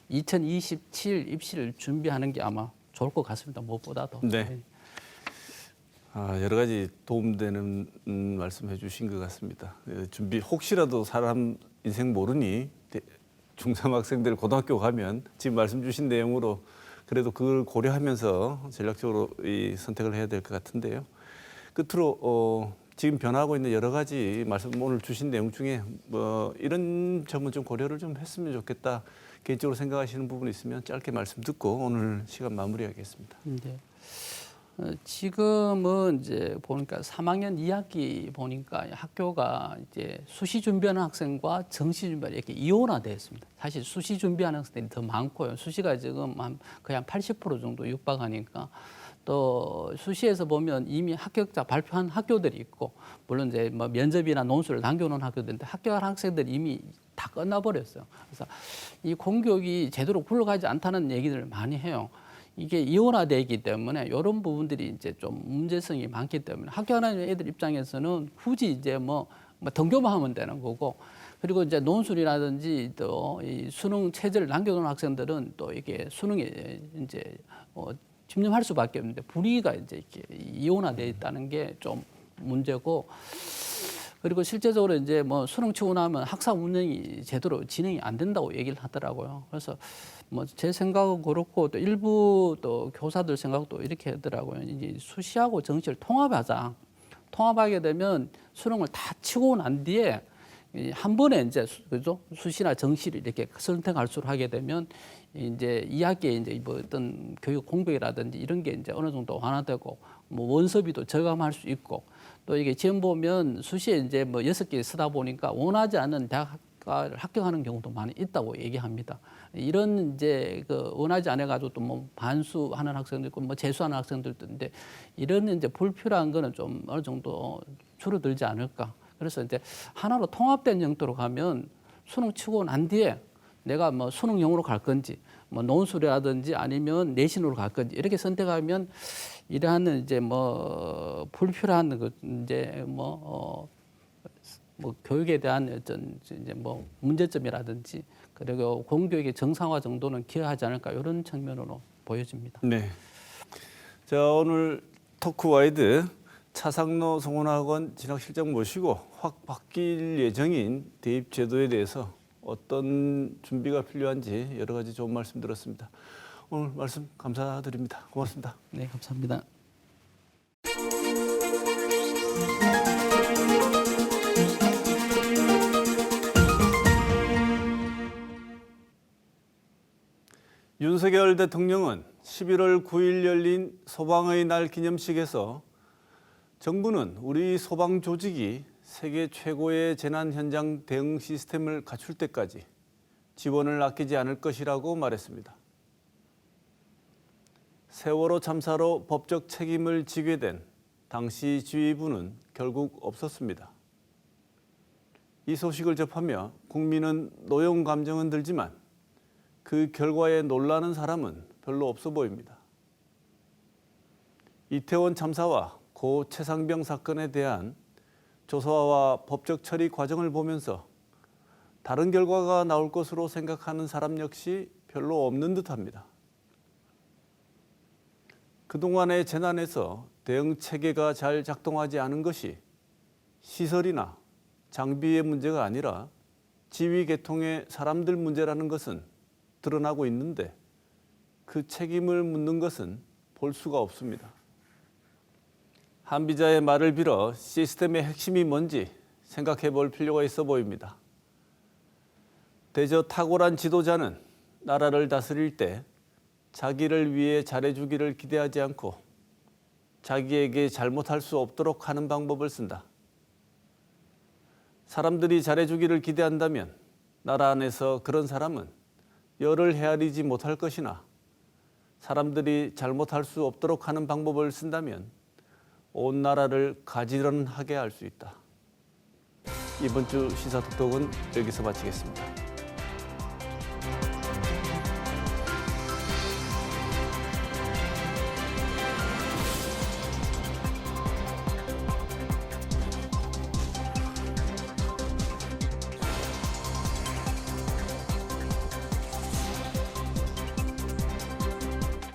2027 입시를 준비하는 게 아마 좋을 것 같습니다. 무엇보다도. 네. 여러 가지 도움되는 말씀해 주신 것 같습니다. 준비 혹시라도 사람 인생 모르니 중3 학생들 고등학교 가면 지금 말씀 주신 내용으로 그래도 그걸 고려하면서 전략적으로 이 선택을 해야 될 것 같은데요. 끝으로 지금 변화하고 있는 여러 가지 말씀 오늘 주신 내용 중에 이런 점은 좀 고려를 좀 했으면 좋겠다 개인적으로 생각하시는 부분이 있으면 짧게 말씀 듣고 오늘 시간 마무리하겠습니다. 네. 지금은 이제 보니까 3학년 2학기 보니까 학교가 이제 수시 준비하는 학생과 정시 준비하는 이렇게 이원화되어 있습니다. 사실 수시 준비하는 학생들이 더 많고요. 수시가 지금 거의 한 80% 정도 육박하니까 또 수시에서 보면 이미 합격자 발표한 학교들이 있고, 물론 이제 뭐 면접이나 논술을 남겨놓은 학교들인데 합격한 학생들이 이미 다 끝나버렸어요. 그래서 이 공교육이 제대로 굴러가지 않다는 얘기들을 많이 해요. 이게 이원화되어 있기 때문에 이런 부분들이 이제 좀 문제성이 많기 때문에 학교하는 애들 입장에서는 굳이 이제 뭐 등교만 하면 되는 거고, 그리고 이제 논술이라든지 또 이 수능 체제를 남겨놓은 학생들은 또 이게 수능에 이제 집념할 수밖에 없는데 분위기가 이제 이렇게 이원화되어 있다는 게 좀 문제고, 그리고 실제적으로 이제 뭐 수능 치고 나면 학사 운영이 제대로 진행이 안 된다고 얘기를 하더라고요. 그래서 뭐 제 생각은 그렇고 또 일부 또 교사들 생각도 이렇게 하더라고요. 이제 수시하고 정시를 통합하자. 통합하게 되면 수능을 다 치고 난 뒤에 한 번에 이제 그죠? 수시나 정시를 이렇게 선택할 수를 하게 되면 이제 2학기에 이제 뭐 어떤 교육 공백이라든지 이런 게 이제 어느 정도 완화되고 뭐 원서비도 절감할 수 있고, 또 이게 지금 보면 수시에 이제 뭐 6개 쓰다 보니까 원하지 않는 대학을 합격하는 경우도 많이 있다고 얘기합니다. 이런 이제 그 원하지 않아 가지고 또 뭐 반수하는 학생도 있고 뭐 재수하는 학생들도 있는데, 이런 이제 불필요한 거는 좀 어느 정도 줄어들지 않을까. 그래서 이제 하나로 통합된 형태로 가면 수능 치고 난 뒤에 내가 뭐 수능형으로 갈 건지 뭐 논술이라든지 아니면 내신으로 갈 건지 이렇게 선택하면 이러한 이제 뭐 불필요한 그 이제 뭐 교육에 대한 어떤 이제 뭐 문제점이라든지 그리고 공교육의 정상화 정도는 기여하지 않을까, 이런 측면으로 보여집니다. 네. 자, 오늘 토크와이드 차상로 성원학원 진학실장 모시고 확 바뀔 예정인 대입 제도에 대해서 어떤 준비가 필요한지 여러 가지 좋은 말씀 들었습니다. 오늘 말씀 감사드립니다. 고맙습니다. 네, 감사합니다. 윤석열 대통령은 11월 9일 열린 소방의 날 기념식에서 정부는 우리 소방 조직이 세계 최고의 재난 현장 대응 시스템을 갖출 때까지 지원을 아끼지 않을 것이라고 말했습니다. 세월호 참사로 법적 책임을 지게 된 당시 지휘부는 결국 없었습니다. 이 소식을 접하며 국민은 노용 감정은 들지만 그 결과에 놀라는 사람은 별로 없어 보입니다. 이태원 참사와 고 최상병 사건에 대한 조사와 법적 처리 과정을 보면서 다른 결과가 나올 것으로 생각하는 사람 역시 별로 없는 듯합니다. 그동안의 재난에서 대응 체계가 잘 작동하지 않은 것이 시설이나 장비의 문제가 아니라 지휘 계통의 사람들 문제라는 것은 드러나고 있는데, 그 책임을 묻는 것은 볼 수가 없습니다. 한비자의 말을 빌어 시스템의 핵심이 뭔지 생각해 볼 필요가 있어 보입니다. 대저 탁월한 지도자는 나라를 다스릴 때 자기를 위해 잘해주기를 기대하지 않고 자기에게 잘못할 수 없도록 하는 방법을 쓴다. 사람들이 잘해주기를 기대한다면 나라 안에서 그런 사람은 열을 헤아리지 못할 것이나, 사람들이 잘못할 수 없도록 하는 방법을 쓴다면 온 나라를 가지런하게 할 수 있다. 이번 주 시사톡톡은 여기서 마치겠습니다.